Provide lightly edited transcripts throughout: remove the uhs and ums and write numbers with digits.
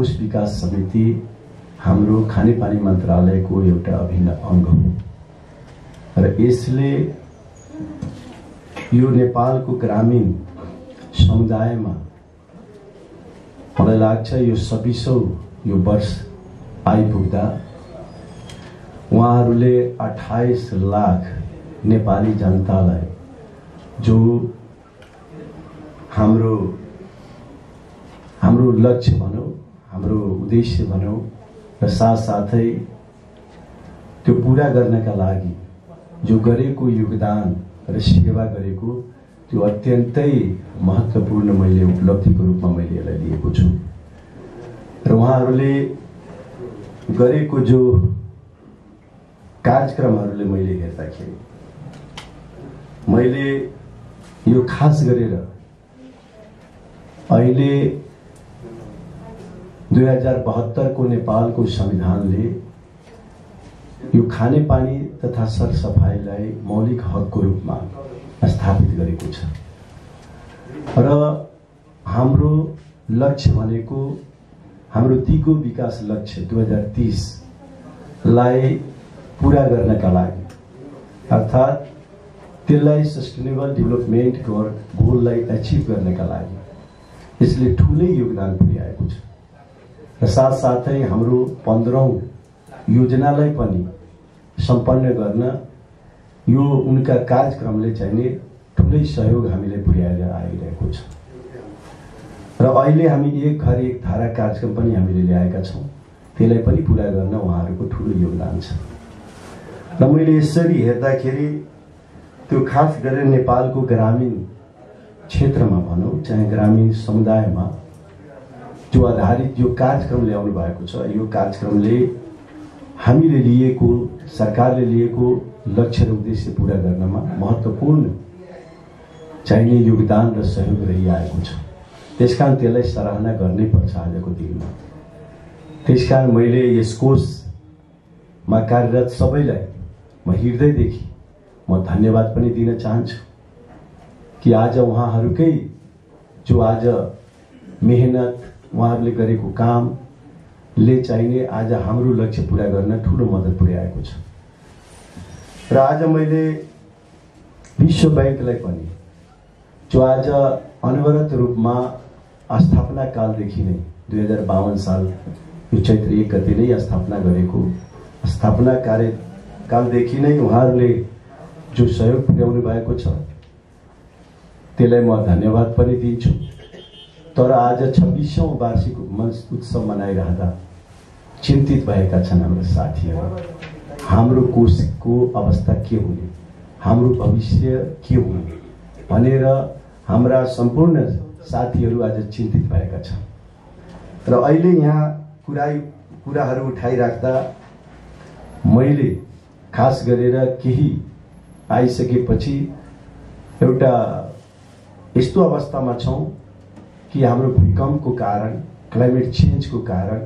कोष विकास समिति हाम्रो खानेपानी मन्त्रालयको एउटा अभिन्न अंग हो र यसले यो नेपालको ग्रामीण समुदायमा मलाई लाग्छ यो 26औं यो वर्ष आइपुग्दा उहाँहरूले 28 लाख नेपाली जनतालाई जो हाम्रो लक्ष्य भनौं, हाम्रो उद्देश्य भनौं र साथसाथै त्यो पूरा गर्नका लागि जो गरेको योगदान र सेवा गरेको त्यो अत्यन्तै महत्त्वपूर्ण मैले उपलब्धिको रूपमा मैले यसलाई लिएको छु र उहाँहरूले गरेको जो कार्यक्रमहरूले मैले हेर्दाखेरि मैले यो खास गरेर अहिले 2072 को नेपालको संविधानले यो खानेपानी तथा सरसफाइलाई मौलिक हकको रूपमा स्थापित गरेको छ र हाम्रो लक्ष्य भनेको हाम्रो दिगो विकास लक्ष्य 2030 लाई पूरा गर्नका लागि अर्थात् त्यसलाई सस्टेनेबल डेभलपमेन्ट गोललाई अचिभ गर्नका लागि यसले ठूलै योगदान पुर्याएको छ र साथसाथै हाम्रो 15औं योजनालाई पनि सम्पन्न गर्न यो उनका कार्यक्रमले चाहिने ठूलै सहयोग हामीले पुर्याएर आइरहेको छ र अहिले हामी एक घर एक धारा कार्यक्रम पनि हामीले ल्याएका छौं त्यसलाई पनि पूरा गर्न उहाँहरूको ठूलो योगदान छ र मैले यसरी हेर्दाखेरि त्यो खास गरेर नेपालको ग्रामीण क्षेत्रमा भनौं चाहे ग्रामीण समुदायमा जो आधारित यो कार्यक्रम ल्याउनु भएको छ यो कार्यक्रमले हामीले लिएको सरकारले लिएको लक्ष्य र उद्देश्य पूरा गर्नमा महत्त्वपूर्ण चाहिने योगदान र सहयोग रहिआएको छ। त्यसकारण त्यसलाई सराहना गर्नै पर्छ आजको दिनमा। त्यसकारण मैले यस कोषमा कार्यरत सबैलाई म हृदयदेखि म धन्यवाद पनि दिन चाहन्छु कि आज उहाँहरूकै जो आज मेहनत उहाँहरूले गरेको कामले चाहिने आज हाम्रो लक्ष्य पूरा गर्न ठूलो मद्दत पुर्याएको छ र आज मैले विश्व बैंकलाई पनि जो आज अनवरत रूपमा स्थापना कालदेखि नै 2052 साल यो चैत्र 1 गते नै स्थापना गरेको स्थापना कार्यकालदेखि नै उहाँहरूले जो सहयोग पुर्याउनु भएको छ त्यसलाई म धन्यवाद पनि दिन्छु। तर आज 26औं वार्षिक उत्सव मनाइरहँदा चिन्तित भएका छन् हाम्रो साथीहरू। हाम्रो कोषको अवस्था के हुने, हाम्रो भविष्य के हुने भनेर हाम्रा सम्पूर्ण साथीहरू आज चिन्तित भएका छन् र अहिले यहाँ कुराहरू उठाइराख्दा मैले खास गरेर केही आइसकेपछि एउटा यस्तो अवस्थामा छौं कि हाम्रो भूकम्पको कारण क्लाइमेट चेन्जको कारण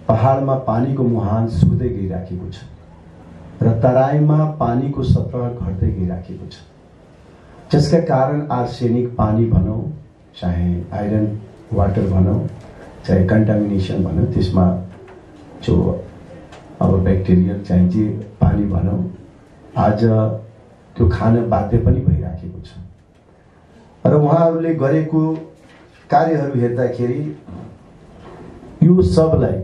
पहाडमा पानीको मुहान सुक्दै गइराखेको छ र तराईमा पानीको सतह घट्दै गइराखेको छ, जसका कारण आर्सेनिक पानी भनौं चाहे आइरन वाटर भनौं चाहे कन्टामिनेसन भनौं त्यसमा जो अब ब्याक्टेरियल चाहिँ जे पानी भनौं आज त्यो खान बाध्य पनि भइराखेको छ र उहाँहरूले गरेको कार्यहरू हेर्दाखेरि यो सबलाई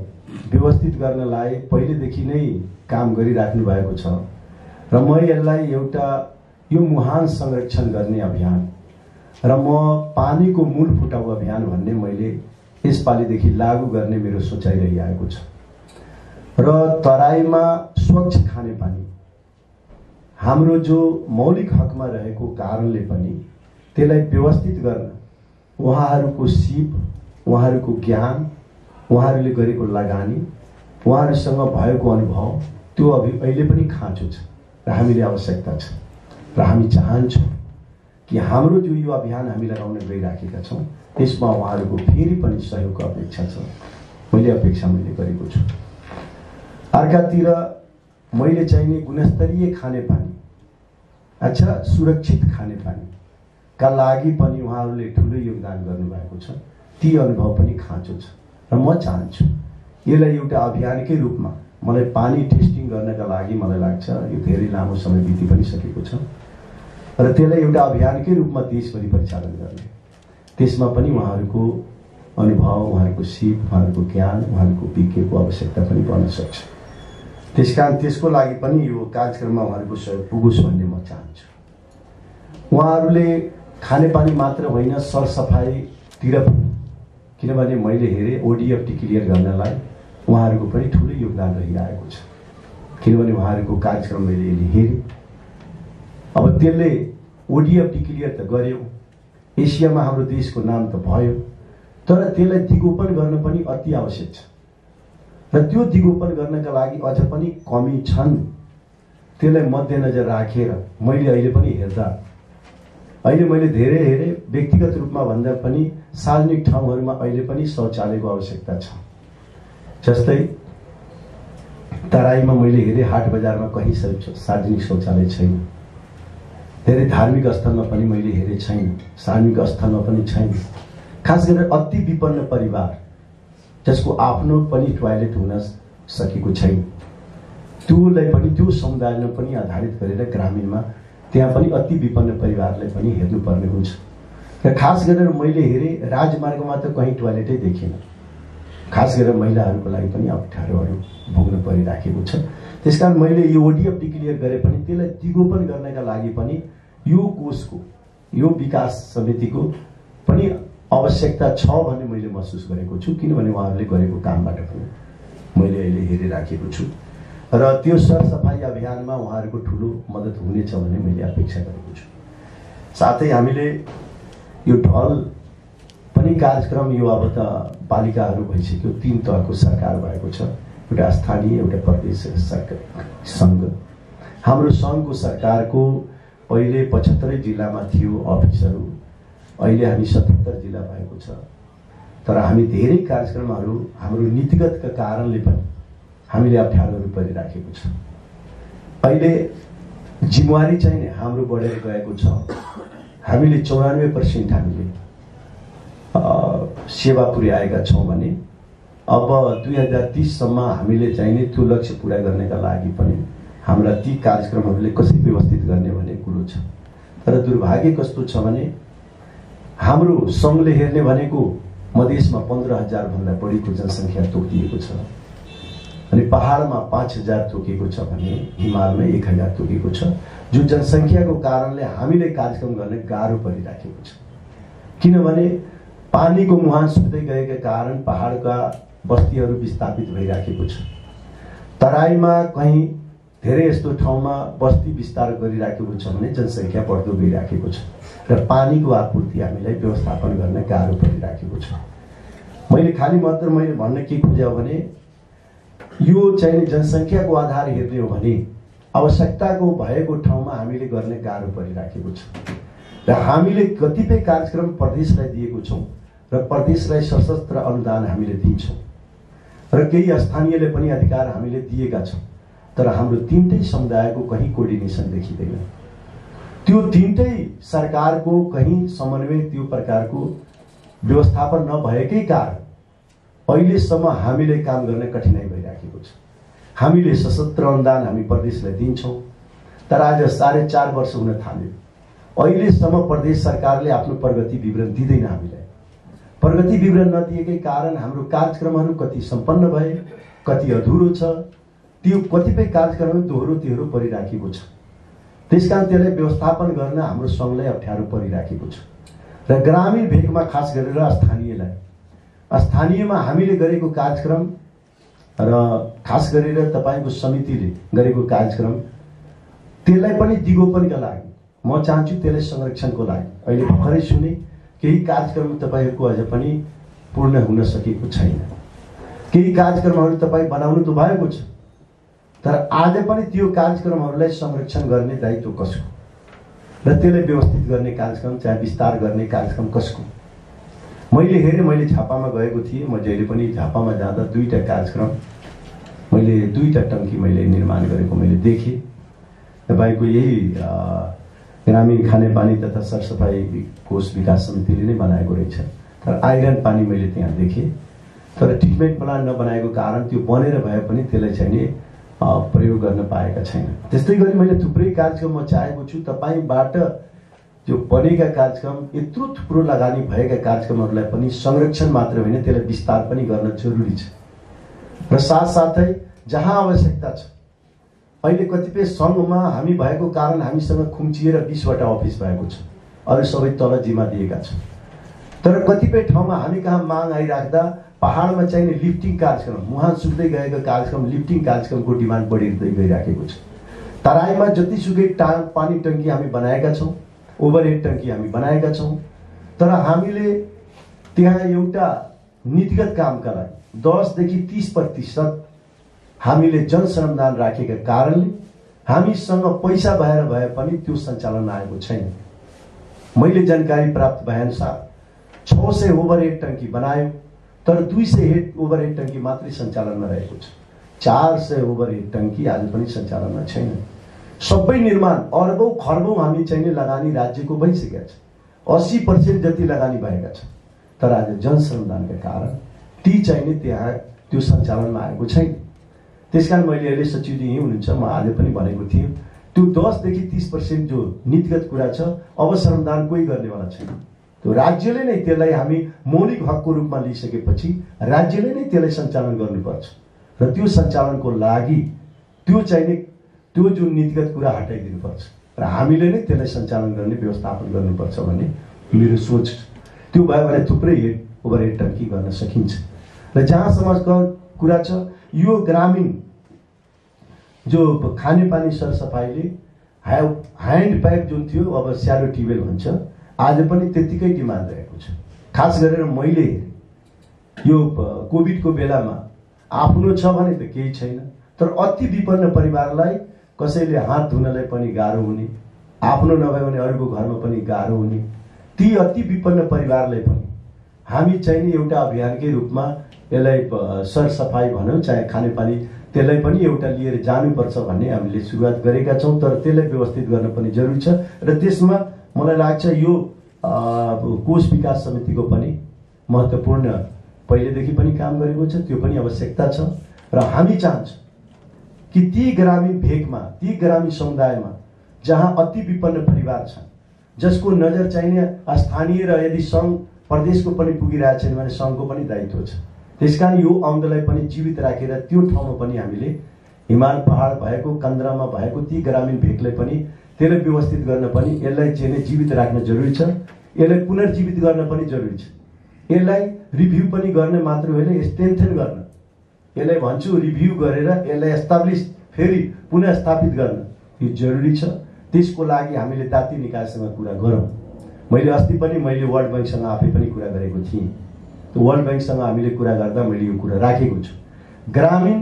व्यवस्थित गर्नलाई पहिलेदेखि नै काम गरिराख्नु भएको छ र म यसलाई एउटा यो मुहान संरक्षण गर्ने अभियान र म पानीको मूल फुटाउ अभियान भन्ने मैले यसपालिदेखि लागू गर्ने मेरो सोचाइ रहिआएको छ र तराईमा स्वच्छ खानेपानी हाम्रो जो मौलिक हकमा रहेको कारणले पनि त्यसलाई व्यवस्थित गर्न उहाँहरूको सिप, उहाँहरूको ज्ञान, उहाँहरूले गरेको लगानी, उहाँहरूसँग भएको अनुभव त्यो अहिले पनि खाँचो छ र हामीले आवश्यकता छ र हामी चाहन्छौँ कि हाम्रो जो यो अभियान हामी लगाउन गइराखेका छौं त्यसमा उहाँहरूको फेरि पनि सहयोगको अपेक्षा छ। मैले अपेक्षा गरेको छु। अर्कातिर मैले चाहिने गुणस्तरीय खानेपानी अच्छा सुरक्षित खानेपानी का लागि पनि उहाँहरूले ठूलो योगदान गर्नुभएको छ। ती अनुभव पनि खाँचो छ र म चाहन्छु यसलाई एउटा अभियानकै रूपमा मलाई पानी टेस्टिङ गर्नका लागि मलाई लाग्छ यो धेरै लामो समय बिति पनि सकेको छ र त्यसलाई एउटा अभियानकै रूपमा देशभरि परिचालन गर्ने त्यसमा पनि उहाँहरूको अनुभव उहाँहरूको सिप उहाँहरूको ज्ञान उहाँहरूको विज्ञको आवश्यकता पनि पर्न सक्छ। त्यसकारण त्यसको लागि पनि यो कार्यक्रममा उहाँहरूको सहयोग पुगोस् भन्ने म चाहन्छु। उहाँहरूले खानेपानी मात्र होइन सरसफाइतिर पनि, किनभने मैले हेरेँ ओडिएफटी क्लियर गर्नलाई उहाँहरूको पनि ठुलो योगदान रहिरहेको छ। किनभने उहाँहरूको कार्यक्रम मैले हेरेँ। अब त्यसले ओडिएफटी क्लियर त गर्यो, एसियामा हाम्रो देशको नाम त भयो, तर त्यसलाई दिगोपन गर्न पनि अति आवश्यक छ र त्यो दिगोपन गर्नका लागि अझ पनि कमी छन्। त्यसलाई मध्यनजर राखेर मैले अहिले पनि हेर्दा अहिले मैले धेरै हेरेँ, व्यक्तिगत रूपमा भन्दा पनि सार्वजनिक ठाउँहरूमा अहिले पनि शौचालयको आवश्यकता छ। जस्तै तराईमा मैले हेरेँ हाट बजारमा कहीँ सार्वजनिक शौचालय छैन। धेरै धार्मिक स्थलमा पनि मैले हेरेँ छैन, सार्वजनिक स्थलमा पनि छैन। खास गरेर अति विपन्न परिवार जसको आफ्नो पनि टोयलेट हुन सकेको छैन, त्योलाई पनि त्यो समुदायमा पनि आधारित गरेर ग्रामीणमा त्यहाँ पनि अति विपन्न परिवारलाई पनि हेर्नुपर्ने हुन्छ। र खास गरेर मैले हेरेँ राजमार्गमा त कहीँ टोयलेटै देखिन। खास गरेर महिलाहरूको लागि पनि अप्ठ्यारोहरू भोग्न परिराखेको छ। त्यसकारण मैले यो ओडिएफटी क्लियर गरे पनि त्यसलाई दिगोपन गर्नका लागि पनि यो कोषको यो विकास समितिको पनि आवश्यकता छ भन्ने मैले महसुस गरेको छु। किनभने उहाँहरूले गरेको कामबाट पनि मैले अहिले हेरिराखेको छु र त्यो सरसफाइ अभियानमा उहाँहरूको ठुलो मद्दत हुनेछ भन्ने मैले अपेक्षा गरेको छु। साथै हामीले यो ढल पनि कार्यक्रम यो अब त पालिकाहरू भइसक्यो, 3 तहको सरकार भएको छ, एउटा स्थानीय एउटा प्रदेश सरकार सङ्घ। हाम्रो सङ्घको सरकारको पहिले 75 जिल्लामा थियो अफिसहरू, अहिले हामी 77 जिल्ला भएको छ। तर हामी धेरै कार्यक्रमहरू हाम्रो नीतिगतका कारणले पनि हामीले अप्ठ्यारोहरू परिराखेको छ। अहिले जिम्मेवारी चाहिँ हाम्रो बढेर गएको छ। हामीले 94% हामीले सेवा पुर्याएका छौँ भने अब 2030 सम्म हामीले चाहिने त्यो लक्ष्य पुरा गर्नका लागि पनि हाम्रा ती कार्यक्रमहरूले कसरी व्यवस्थित गर्ने भन्ने कुरो छ। तर दुर्भाग्य कस्तो छ भने हाम्रो सङ्घले हेर्ने भनेको मधेसमा 15,000 भन्दा बढीको जनसङ्ख्या तोकिएको छ, अनि पहाडमा 5,000 तोकिएको छ भने हिमालमा 1,000 तोकिएको छ। जो जनसङ्ख्याको कारणले हामीले कार्यक्रम गर्ने गाह्रो परिराखेको छ। किनभने पानीको मुहान सुक्दै गएका कारण पहाडका बस्तीहरू विस्थापित भइराखेको छ। तराईमा कहीँ धेरै यस्तो ठाउँमा बस्ती विस्तार गरिराखेको छ भने जनसङ्ख्या बढ्दो गइराखेको छ र पानीको आपूर्ति हामीलाई व्यवस्थापन गर्न गाह्रो परिराखेको छ। मैले खाली मात्र मैले भन्न के खोजेँ भने यो चाहिँ जनसङ्ख्याको आधार हेर्ने हो भने आवश्यकताको भएको ठाउँमा हामीले गर्ने गाह्रो परिराखेको छ र हामीले कतिपय कार्यक्रम प्रदेशलाई दिएको छौँ र प्रदेशलाई सशस्त्र अनुदान हामीले दिन्छौँ र केही स्थानीयले पनि अधिकार हामीले दिएका छौँ। तर हाम्रो 3टै समुदायको कहीँ कोर्डिनेसन देखिँदैन। त्यो 3टै सरकारको कहीँ समन्वय त्यो प्रकारको व्यवस्थापन नभएकै कारण अहिलेसम्म हामीले काम गर्न कठिनाइ भइराखेको छ। हामीले सशस्त्र अनुदान हामी प्रदेशलाई दिन्छौँ, तर आज 4.5 वर्ष हुन थाल्यो, अहिलेसम्म प्रदेश सरकारले आफ्नो प्रगति विवरण दिँदैन। हामीलाई प्रगति विवरण नदिएकै कारण हाम्रो कार्यक्रमहरू कति सम्पन्न भए कति अधुरो छ, त्यो कतिपय कार्यक्रमहरू दोहोरो तेह्रो परिराखेको छ। त्यसकारण त्यसलाई व्यवस्थापन गर्न हाम्रो सङ्घलाई अप्ठ्यारो परिराखेको छ र ग्रामीण भेगमा खास गरेर स्थानीयमा हामीले गरेको कार्यक्रम र खास गरेर तपाईको समितिले गरेको कार्यक्रम त्यसलाई पनि दिगोपनका लागि म चाहन्छु, त्यसलाई संरक्षणको लागि। अहिले भर्खरै सुने केही कार्यक्रम तपाईहरुको अझ पनि पूर्ण हुन सकेको छैन, केही कार्यक्रमहरू तपाईँ बनाउनु त भएको छ, तर आज पनि त्यो कार्यक्रमहरूलाई संरक्षण गर्ने दायित्व कसको र त्यसलाई व्यवस्थित गर्ने कार्यक्रम चाहे विस्तार गर्ने कार्यक्रम कसको? मैले हेरेँ, मैले झापामा गएको थिएँ, म जहिले पनि झापामा जाँदा 2टा कार्यक्रम मैले 2टा टङ्की मैले निर्माण गरेको मैले देखेँ। तपाईँको यही ग्रामीण खानेपानी तथा सरसफाई कोष विकास समितिले नै बनाएको रहेछ, तर आइरन पानी मैले त्यहाँ देखेँ तर ट्रिटमेन्ट प्लान नबनाएको कारण त्यो बनेर भए पनि त्यसलाई चाहिँ नि प्रयोग गर्न पाएका छैन। त्यस्तै गरी मैले थुप्रै कार्यक्रममा चाहेको छु तपाईबाट जो बनेका कार्यक्रम यत्रो थुप्रो लगानी भएका कार्यक्रमहरूलाई पनि संरक्षण मात्र होइन त्यसलाई विस्तार पनि गर्न जरुरी छ र साथसाथै जहाँ आवश्यकता छ अहिले कतिपय सङ्घमा हामी भएको कारण हामीसँग खुम्चिएर 20वटा अफिस भएको छ, अरू सबै तल जिम्मा दिएका छन्। तर कतिपय ठाउँमा हामी कहाँ माग आइराख्दा पहाडमा चाहिने लिफ्टिङ कार्यक्रम, मुहान सुक्दै गएको कार्यक्रम, लिफ्टिङ कार्यक्रमको डिमान्ड बढिँदै गइराखेको छ। तराईमा जतिसुकै पानी टङ्की हामी बनाएका छौँ, ओभरहेड टङ्की हामी बनाएका छौँ, तर हामीले त्यहाँ एउटा नीतिगत कामका लागि 10 देखि 30% हामीले जनश्रमदान राखेका कारणले हामीसँग पैसा भए पनि त्यो सञ्चालन आएको छैन। मैले जानकारी प्राप्त भएअनुसार 600 ओभरहेड टङ्की बनायो तर 200 हेड ओभरहेड टङ्की मात्रै सञ्चालनमा रहेको छ। 400 ओभरहेड टङ्की आज पनि सञ्चालनमा छैन। सबै निर्माण अरबौं खरबौं हामी चाहिने लगानी राज्यको भइसकेका छ, 80% जति लगानी भएका छ, तर आज जनश्रमदानका कारण ती चाहिने त्यहाँ त्यो सञ्चालनमा आएको छैन। त्यसकारण मैले अहिले सचिवजी यही हुनुहुन्छ, म आज पनि भनेको थिएँ त्यो 10 देखि 30% जो नीतिगत कुरा छ अब श्रमदान कोही गर्नेवाला छैन। त्यो राज्यले नै त्यसलाई हामी मौलिक हकको रूपमा लिइसकेपछि राज्यले नै त्यसलाई सञ्चालन गर्नुपर्छ र त्यो सञ्चालनको लागि त्यो चाहिने त्यो जुन नीतिगत कुरा हटाइदिनुपर्छ र हामीले नै त्यसलाई सञ्चालन गर्ने व्यवस्थापन गर्नुपर्छ भन्ने मेरो सोच। त्यो भयो भने थुप्रै ओभरहेड टङ्की गर्न सकिन्छ। र जहाँसम्मको कुरा छ यो ग्रामीण जो खानेपानी सरसफाइले ह्यान्ड पाइप जुन थियो अब स्यालो ट्युबवेल हुन्छ, आज पनि त्यतिकै डिमान्ड रहेको छ। खास गरेर मैले यो कोभिडको बेलामा आफ्नो छ भने त केही छैन, तर अति विपन्न परिवारलाई कसैले हात धुनलाई पनि गाह्रो हुने, आफ्नो नभए भने अरूको घरमा पनि गाह्रो हुने, ती अति विपन्न परिवारलाई पनि हामी चाहिने एउटा अभियानकै रूपमा यसलाई सरसफाइ भनौँ चाहे खानेपानी त्यसलाई पनि एउटा लिएर जानुपर्छ भन्ने हामीले सुरुवात गरेका छौँ। तर त्यसलाई व्यवस्थित गर्न पनि जरुरी छ र त्यसमा मलाई लाग्छ यो कोष विकास समितिको पनि महत्त्वपूर्ण पहिलेदेखि पनि काम गरेको छ, त्यो पनि आवश्यकता छ। र हामी चाहन्छौँ कि ती ग्रामीण भेगमा, ती ग्रामीण समुदायमा जहाँ अति विपन्न परिवार छन्, जसको नजर चाहिने स्थानीय र यदि सङ्घ प्रदेशको पनि पुगिरहेको छैन भने सङ्घको पनि दायित्व छ। त्यसकारण यो अङ्गलाई पनि जीवित राखेर त्यो ठाउँमा पनि हामीले हिमाल पहाड भएको, कन्द्रामा भएको ती ग्रामीण भेगलाई पनि त्यसलाई व्यवस्थित गर्न पनि यसलाई चाहिँ जीवित राख्न जरुरी छ। यसलाई पुनर्जीवित गर्न पनि जरुरी छ। यसलाई रिभ्यू पनि गर्ने मात्र होइन, स्ट्रेन्थन गर्न, यसलाई भन्छु रिभ्यू गरेर यसलाई एस्टाब्लिस फेरि पुनः स्थापित गर्न यो जरुरी छ। त्यसको लागि हामीले ताती निकायसँग कुरा गरौँ। मैले अस्ति पनि मैले वर्ल्ड बैंकसँग आफै पनि कुरा गरेको थिएँ। वर्ल्ड बैंकसँग हामीले कुरा गर्दा मैले यो कुरा राखेको छु। ग्रामीण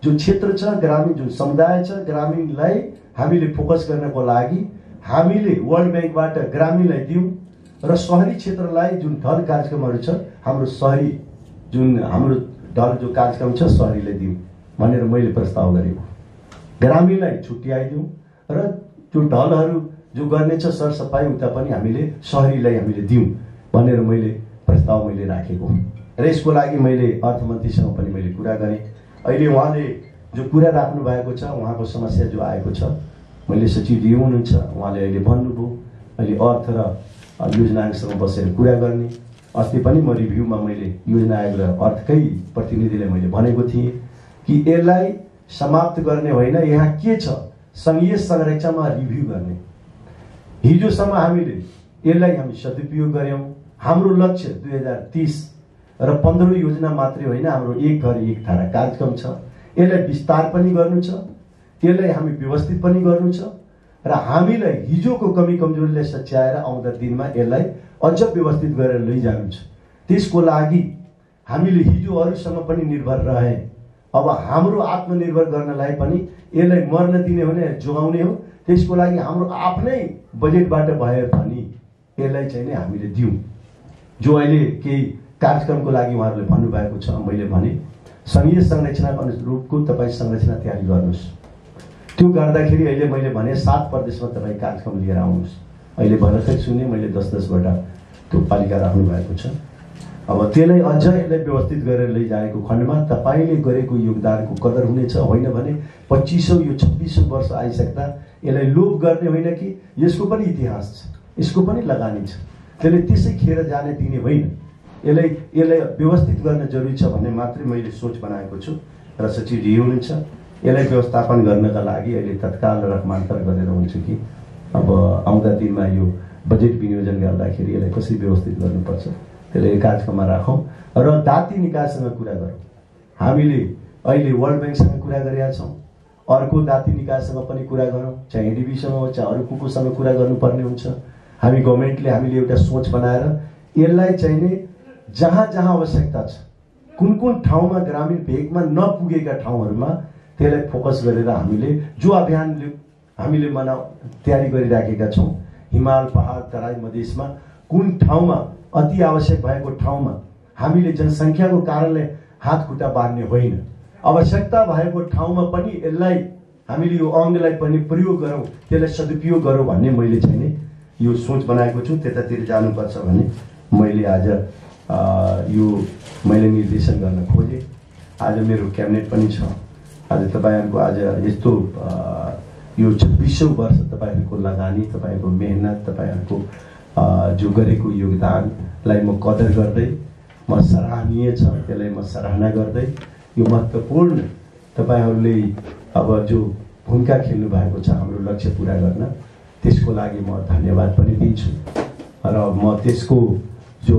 जो क्षेत्र छ, ग्रामीण जुन समुदाय छ, ग्रामीणलाई हामीले फोकस गर्नको लागि हामीले वर्ल्ड बैंकबाट ग्रामीणलाई दिउँ र शहरी क्षेत्रलाई जुन ढल कार्यक्रमहरू छ, हाम्रो शहरी जुन हाम्रो ढल जो कार्यक्रम छ शहरीलाई दिउँ भनेर मैले प्रस्ताव गरेको। ग्रामीणलाई छुट्याइदिउँ र जो ढलहरू जो गर्ने छ सरसफाइ उता पनि हामीले शहरीलाई हामीले दिउँ भनेर मैले प्रस्ताव मैले राखेको र यसको लागि मैले अर्थमन्त्रीसँग पनि मैले कुरा गरेँ। अहिले उहाँले जो कुरा राख्नु भएको छ, उहाँको समस्या जो आएको छ, मैले सचिवजी हुनुहुन्छ, उहाँले अहिले भन्नुभयो अहिले अर्थ र योजना आयोगसँग बसेर कुरा गर्ने। अस्ति पनि म रिभ्यूमा मैले योजना आयोग र अर्थकै प्रतिनिधिलाई मैले भनेको थिएँ कि यसलाई समाप्त गर्ने होइन, यहाँ के छ सङ्घीय संरचनामा रिभ्यू गर्ने। हिजोसम्म हामीले यसलाई हामी सदुपयोग गर्यौँ। हाम्रो लक्ष्य 2030 र 15 योजना मात्रै होइन, हाम्रो एक घर एक धारा कार्यक्रम छ। यसलाई विस्तार पनि गर्नु छ, यसलाई हामी व्यवस्थित पनि गर्नु छ र हामीलाई हिजोको कमी कमजोरीलाई सच्याएर आउँदा दिनमा यसलाई अझ व्यवस्थित गरेर लैजानु छ। त्यसको लागि हामीले हिजो अरूसँग पनि निर्भर रहे, अब हाम्रो आत्मनिर्भर गर्नलाई पनि यसलाई मर्न दिने हो भने जोगाउने हो। त्यसको लागि हाम्रो आफ्नै बजेटबाट भए पनि यसलाई चाहिँ नि हामीले दिउँ। जो अहिले केही कार्यक्रमको लागि उहाँहरूले भन्नुभएको छ, मैले भने सङ्घीय संरचनाको अनुरूपको तपाईँ संरचना तयारी गर्नुहोस्। त्यो गर्दाखेरि अहिले मैले भने 7 प्रदेशमा तपाईँ कार्यक्रम लिएर आउनुहोस्। अहिले भर्खरै सुने मैले 10-10 वटा त्यो पालिका राख्नु भएको छ अब त्यसलाई अझ यसलाई व्यवस्थित गरेर लैजाएको खण्डमा तपाईँले गरेको योगदानको कदर हुनेछ, होइन भने 25औं यो 26औं वर्ष आइसक्दा यसलाई लोभ गर्ने होइन कि यसको पनि इतिहास छ, यसको पनि लगानी छ, त्यसले त्यसै खेर जाने दिने होइन। यसलाई व्यवस्थित गर्न जरुरी छ भन्ने मात्रै मैले सोच बनाएको छु र सचिवजी हुनुहुन्छ। यसलाई व्यवस्थापन गर्नका लागि अहिले तत्काल रकमान्तर गरेर हुन्छ कि अब आउँदा दिनमा यो बजेट विनियोजन गर्दाखेरि यसलाई कसरी व्यवस्थित गर्नुपर्छ त्यसलाई एकाजमा राखौँ र दाती निकायसँग कुरा गरौँ। हामीले अहिले वर्ल्ड ब्याङ्कसँग कुरा गरेका छौँ, अर्को दाती निकायसँग पनि कुरा गरौँ, चाहे एडिबीसँग हो चाहे अरू कुकुसँग कुरा गर्नुपर्ने हुन्छ। हामी गभर्मेन्टले हामीले एउटा सोच बनाएर यसलाई चाहिने जहाँ जहाँ आवश्यकता छ, कुन कुन ठाउँमा ग्रामीण भेगमा नपुगेका ठाउँहरूमा त्यसलाई फोकस गरेर हामीले जो अभियान हामीले तयारी गरिराखेका छौँ, हिमाल पहाड तराई मधेसमा कुन ठाउँमा अति आवश्यक भएको ठाउँमा हामीले जनसङ्ख्याको कारणले हात खुट्टा बाँध्ने होइन, आवश्यकता भएको ठाउँमा पनि यसलाई हामीले यो अङ्गलाई पनि प्रयोग गरौँ, त्यसलाई सदुपयोग गरौँ भन्ने मैले चाहिँ यो सोच बनाएको छु। त्यतातिर जानुपर्छ भन्ने मैले आज यो मैले निर्देशन गर्न खोजेँ। आज मेरो क्याबिनेट पनि छ। आज तपाईँहरूको आज यस्तो यो 26औं वर्ष तपाईँहरूको लगानी, तपाईँहरूको मेहनत, तपाईँहरूको जो गरेको योगदानलाई म कदर गर्दै, म सराहनीय छ त्यसलाई म सराहना गर्दै, यो महत्त्वपूर्ण तपाईँहरूले अब जो भूमिका खेल्नु भएको छ हाम्रो लक्ष्य पुरा गर्न, त्यसको लागि म धन्यवाद पनि दिन्छु र म त्यसको जो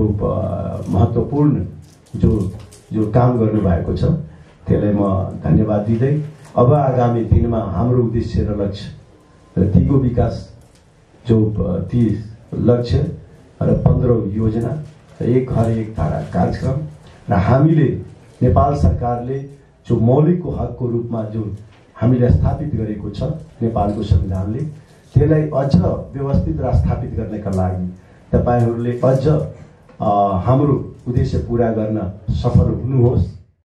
महत्त्वपूर्ण जो काम गर्नुभएको छ त्यसलाई म धन्यवाद दिँदै अब आगामी दिनमा हाम्रो उद्देश्य र लक्ष्य र तीको विकास जो 30 लक्ष्य र 15 योजना र एक घर एक धारा कार्यक्रम र हामीले नेपाल सरकारले जो मौलिकको हकको रूपमा जो हामीले स्थापित गरेको छ नेपालको संविधानले, त्यसलाई अझ व्यवस्थित र स्थापित गर्नका लागि तपाईहरूले अझ हाम्रो उद्देश्य पूरा गर्न सफल हुनुहोस्।